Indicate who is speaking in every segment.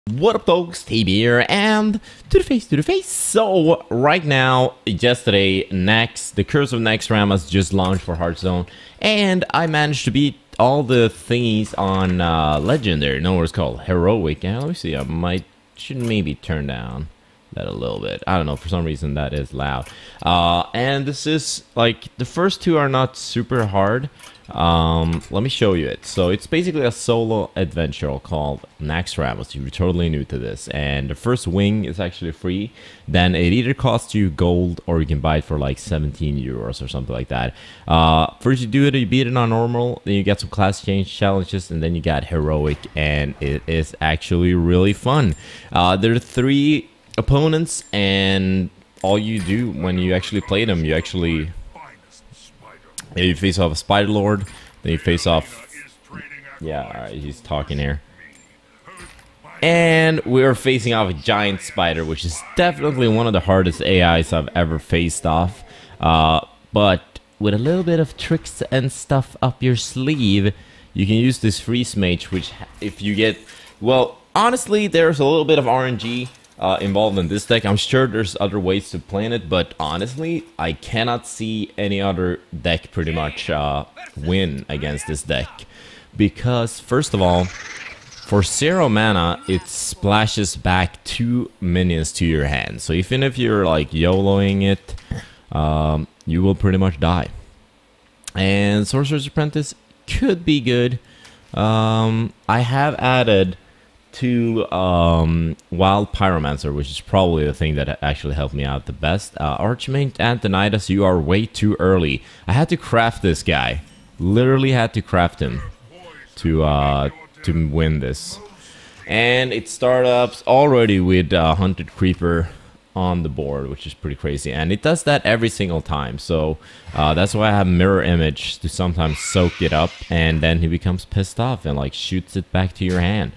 Speaker 1: What up, folks? Tejbz here, and to the face. So right now, yesterday, the Curse of Naxxramas just launched for Hearthstone, and I managed to beat all the thingies on Legendary. No, what it's called, Heroic. And let me see. Should maybe turn down that a little bit. I don't know. For some reason, that is loud. And this is like the first two are not super hard. Let me show you it. So it's basically a solo adventure called Naxxramas. You're totally new to this, and the first wing is actually free. Then it either costs you gold or you can buy it for like 17 euros or something like that. First you do it, you beat it on normal, then you get some class change challenges, and then you got heroic, and it is actually really fun. There are 3 opponents, and all you do when you actually play them, you face off a Spider Lord, then you face off... Yeah, alright, he's talking here. And we're facing off a giant spider, which is definitely one of the hardest AIs I've ever faced off. But with a little bit of tricks and stuff up your sleeve, you can use this freeze mage, which if you get... Well, honestly, there's a little bit of RNG involved in this deck. I'm sure there's other ways to play it, but honestly, I cannot see any other deck pretty much win against this deck. Because, first of all, for 0 mana, it splashes back 2 minions to your hand. So even if you're like YOLOing it, you will pretty much die. And Sorcerer's Apprentice could be good. I have added to Wild Pyromancer, which is probably the thing that actually helped me out the best. Archmage Antonidas, you are way too early. I had to craft this guy. Literally had to craft him to win this. And it startups already with Hunted Creeper on the board, which is pretty crazy. And it does that every single time. So that's why I have Mirror Image to sometimes soak it up, and then he becomes pissed off and like shoots it back to your hand.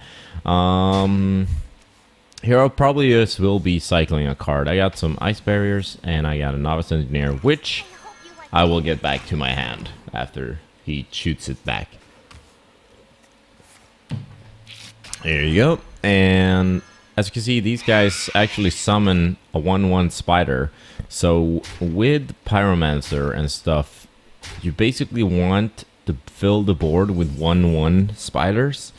Speaker 1: Here probably just will be cycling a card. I got some Ice Barriers, and I got a Novice Engineer, which I will get back to my hand after he shoots it back. There you go. And as you can see, these guys actually summon a 1/1 spider. So with Pyromancer and stuff, you basically want to fill the board with 1/1 spiders.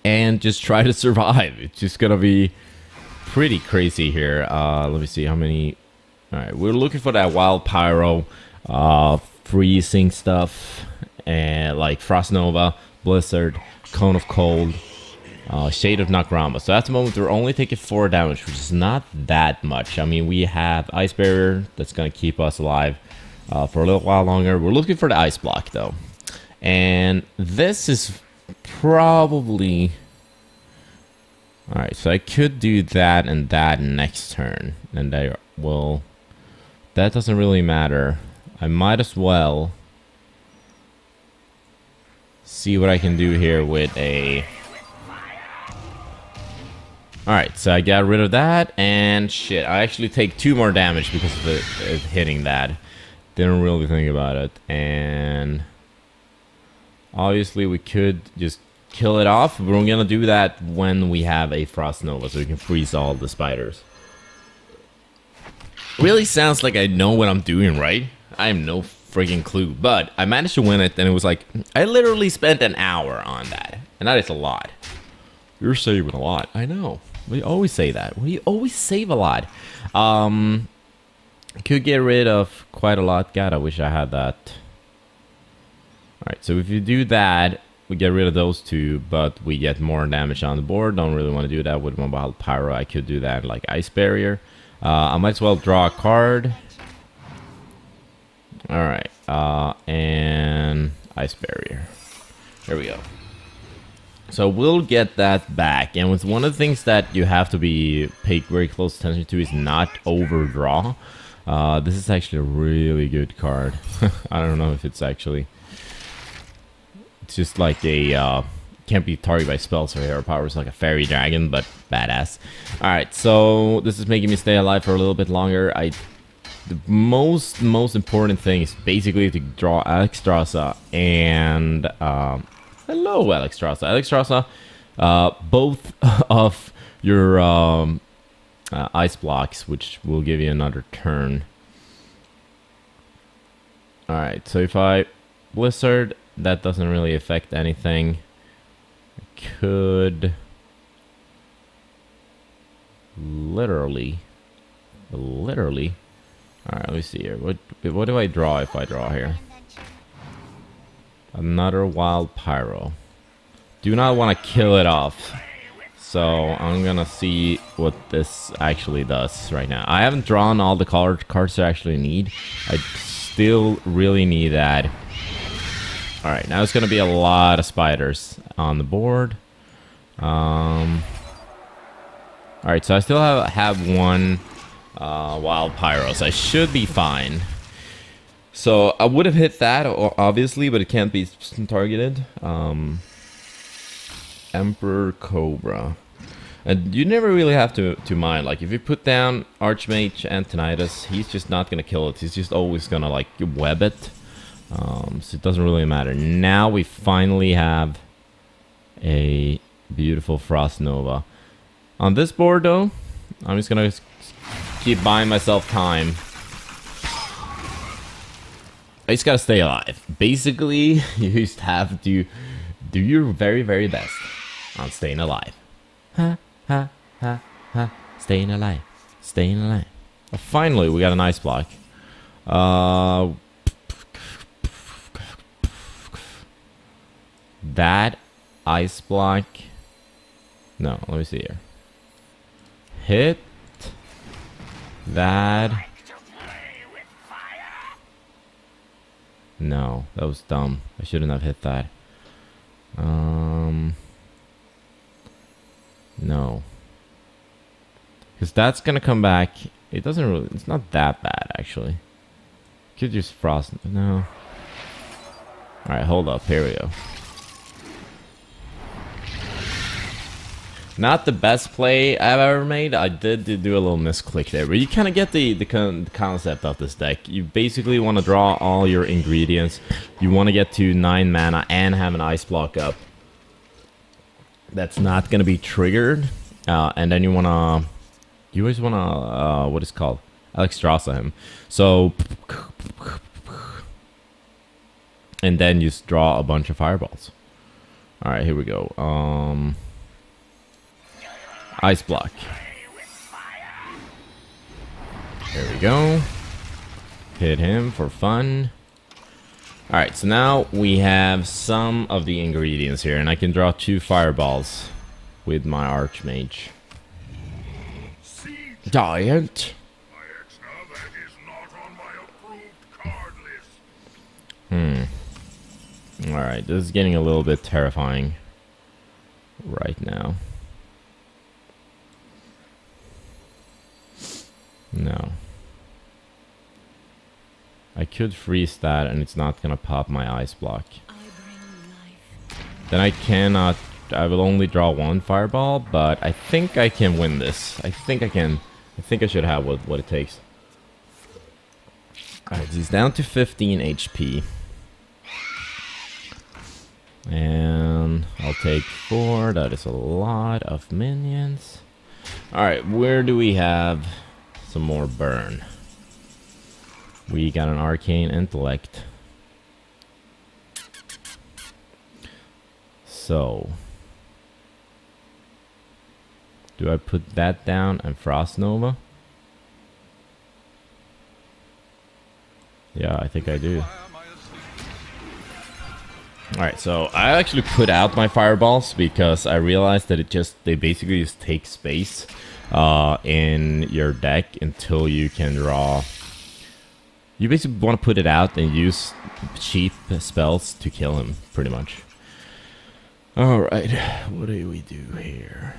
Speaker 1: And just try to survive. It's just gonna be pretty crazy here. Let me see how many. Alright, we're looking for that Wild Pyro, freezing stuff, and like Frost Nova, Blizzard, Cone of Cold, Shade of Naxxramas. So at the moment we're only taking 4 damage, which is not that much. I mean, we have Ice Barrier that's gonna keep us alive for a little while longer. We're looking for the Ice Block though, and this is probably... Alright, so I could do that and that next turn, and I will... That doesn't really matter. I might as well see what I can do here with a... Alright, so I got rid of that, and shit, I actually take 2 more damage because of it hitting that. Didn't really think about it, and... Obviously, we could just kill it off, but we're gonna do that when we have a Frost Nova, so we can freeze all the spiders. Really sounds like I know what I'm doing, right? I have no freaking clue, but I managed to win it, and it was like, I literally spent an hour on that, and that is a lot. You're saving a lot. I know. We always say that. We always save a lot. Could get rid of quite a lot. God, I wish I had that. Alright, so if you do that, we get rid of those 2, but we get more damage on the board. Don't really want to do that with Mobile Pyro. I could do that like Ice Barrier. I might as well draw a card. Alright, and Ice Barrier. There we go. So we'll get that back. And with one of the things that you have to pay very close attention to is not overdraw. This is actually a really good card. I don't know if it's actually... It's just like a, can't be targeted by spells or hero powers, like a fairy dragon, but badass. Alright, so this is making me stay alive for a little bit longer. The most important thing is basically to draw Alexstrasza and, hello Alexstrasza. Alexstrasza both of your ice blocks, which will give you another turn. Alright, so if I blizzard, that doesn't really affect anything. I could literally. Alright, let me see here. What do I draw if I draw here? Another wild pyro. Do not want to kill it off. So I'm gonna see what this actually does right now. I haven't drawn all the cards I actually need. I still really need that. Alright, now it's gonna be a lot of spiders on the board. Alright, so I still have one wild pyro, so I should be fine. So I would have hit that, obviously, but it can't be targeted. Emperor Cobra. And you never really have to mind. Like, if you put down Archmage and Tejbz, he's just not gonna kill it. He's just always gonna, like, web it. So it doesn't really matter. Now we finally have a beautiful Frost Nova. On this board, though, I'm just gonna keep buying myself time. I just gotta stay alive. Basically, you just have to do your very, very best on staying alive. Ha, ha, ha, ha. Staying alive. Staying alive. Well, finally, we got an ice block. That ice block... No, let me see here. Hit that... No, that was dumb. I shouldn't have hit that. No. Because that's gonna come back. It doesn't really... It's not that bad, actually. Could just frost... No. Alright, hold up. Here we go. Not the best play I've ever made. I did do a little misclick there, but you kind of get the concept of this deck. You basically want to draw all your ingredients. You want to get to 9 mana and have an ice block up. That's not going to be triggered. And then you want to... You always want to... what is it called? Naxxramas him. So... And then you just draw a bunch of fireballs. Alright, here we go. Ice block. There we go. Hit him for fun. Alright, so now we have some of the ingredients here, and I can draw 2 fireballs with my Archmage. Giant. Alright, this is getting a little bit terrifying right now. No. I could freeze that and it's not gonna pop my ice block. Then I cannot... I will only draw 1 fireball, but I think I can win this. I think I can. I think I should have what it takes. Alright, he's down to 15 HP. And I'll take 4. That is a lot of minions. Alright, where do we have some more burn? We got an arcane intellect. So, do I put that down and Frost Nova? Yeah, I think I do. Alright, so I actually put out my fireballs because I realized that they basically just take space in your deck until you can draw. You basically want to put it out and use cheap spells to kill him, pretty much. Alright, what do we do here?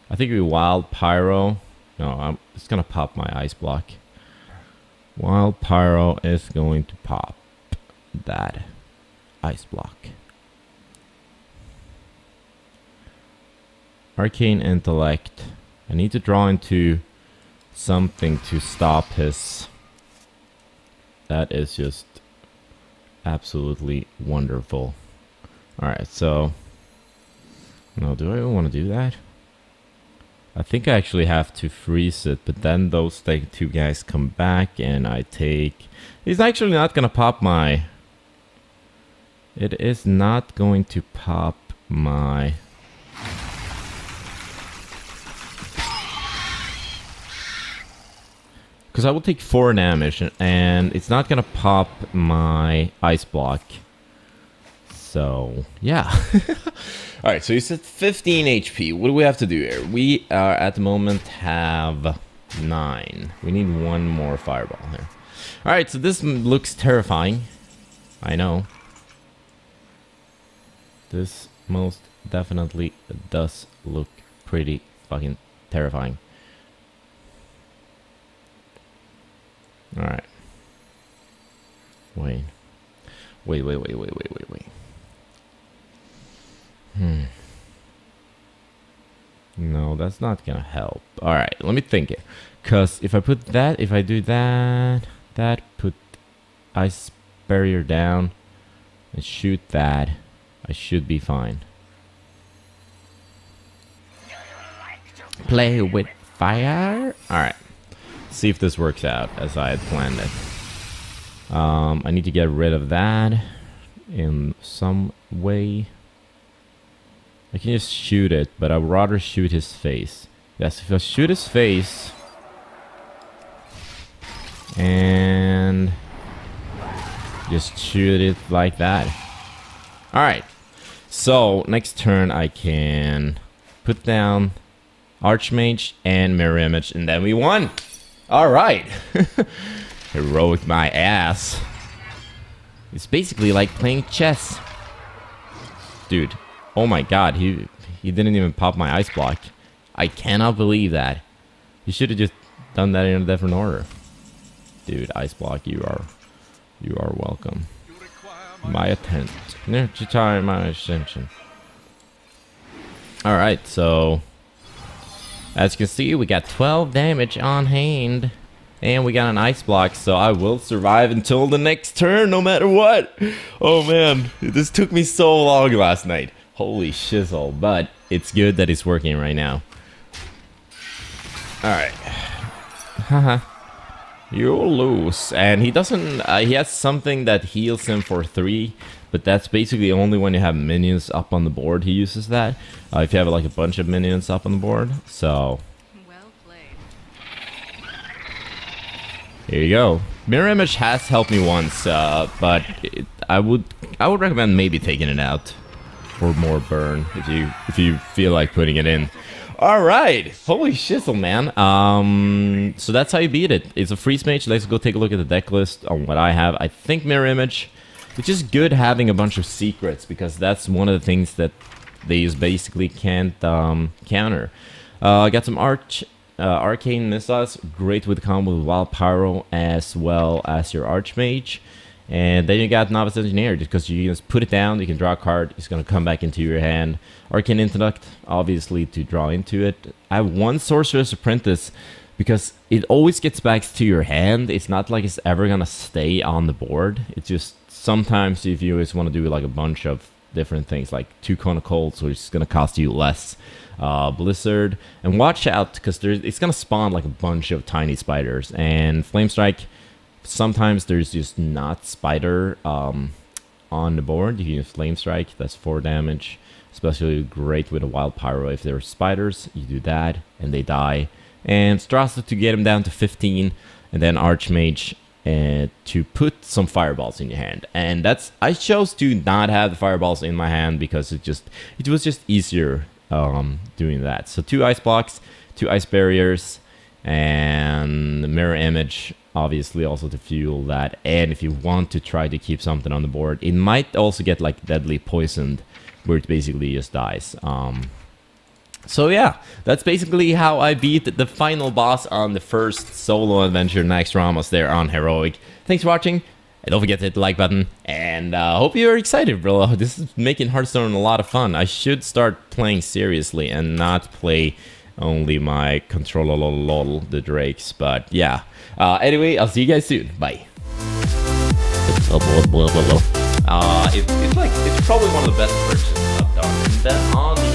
Speaker 1: I think we Wild Pyro. No, I'm just gonna pop my ice block. Wild Pyro is going to pop that ice block. Arcane Intellect. I need to draw into something to stop his... That is just absolutely wonderful. Alright, so No, do I even want to do that? I think I actually have to freeze it, but then those two guys come back and I take... He's actually not gonna pop my... It is not going to pop my... Because I will take 4 damage and it's not gonna pop my ice block. So, yeah. Alright, so he's at 15 HP. What do we have to do here? We are at the moment have 9. We need 1 more fireball here. Alright, so this looks terrifying. I know. This most definitely does look pretty fucking terrifying. Alright. Wait. No, that's not gonna help. Alright, let me think it. Because if I put that, if I do that, put ice barrier down, and shoot that, I should be fine. Play with fire? Alright. See if this works out as I had planned it. I need to get rid of that in some way. I can just shoot it, but I'd rather shoot his face. Yes, if I shoot his face and just shoot it like that. Alright, so next turn I can put down Archmage and Mirror Image, and then we won! Alright! Heroic my ass. It's basically like playing chess. Dude, oh my god, he didn't even pop my ice block. I cannot believe that. He should have just done that in a different order. Dude, ice block, you are welcome. My attention. My attention. Alright, so as you can see, we got 12 damage on hand. And we got an ice block, so I will survive until the next turn, no matter what. Oh man, this took me so long last night. Holy shizzle, but it's good that it's working right now. Alright. Haha. You lose. And he doesn't, he has something that heals him for 3, but that's basically only when you have minions up on the board he uses that. If you have like a bunch of minions up on the board, so... Here you go. Mirror Image has helped me once, but I would recommend maybe taking it out for more burn if you feel like putting it in. All right, holy shizzle, man. So that's how you beat it. It's a freeze mage. Let's go take a look at the deck list on what I have. I think Mirror Image. It's just good having a bunch of secrets because that's one of the things that they just basically can't counter. I got some Arcane Missiles, great with combo with Wild Pyro as well as your Archmage. And then you got Novice Engineer, just because you just put it down, you can draw a card, it's going to come back into your hand. Arcane Intellect, obviously, to draw into it. I have 1 Sorcerer's Apprentice, because it always gets back to your hand. It's not like it's ever going to stay on the board. It's just sometimes if you just want to do like a bunch of different things, like 2 Cone of Cold, so it's going to cost you less. Blizzard, and watch out because it's gonna spawn like a bunch of tiny spiders. And Flame Strike, sometimes there's just not spider on the board. You can use Flame Strike, that's 4 damage, especially great with a Wild Pyro. If there are spiders, you do that and they die. And Strasser to get him down to 15, and then Archmage to put some fireballs in your hand. And I chose to not have the fireballs in my hand because it was just easier doing that. So 2 ice blocks, 2 ice barriers, and the Mirror Image, obviously, also to fuel that. And if you want to try to keep something on the board, it might also get like deadly poisoned, where it basically just dies. So yeah, that's basically how I beat the final boss on the first solo adventure, Naxxramas, there on Heroic. Thanks for watching. And don't forget to hit the like button, and hope you're excited, bro. This is making Hearthstone a lot of fun. I should start playing seriously and not play only my controller lol the drakes. But yeah, anyway, I'll see you guys soon. Bye. It's probably one of the best purchases I've done. And then on the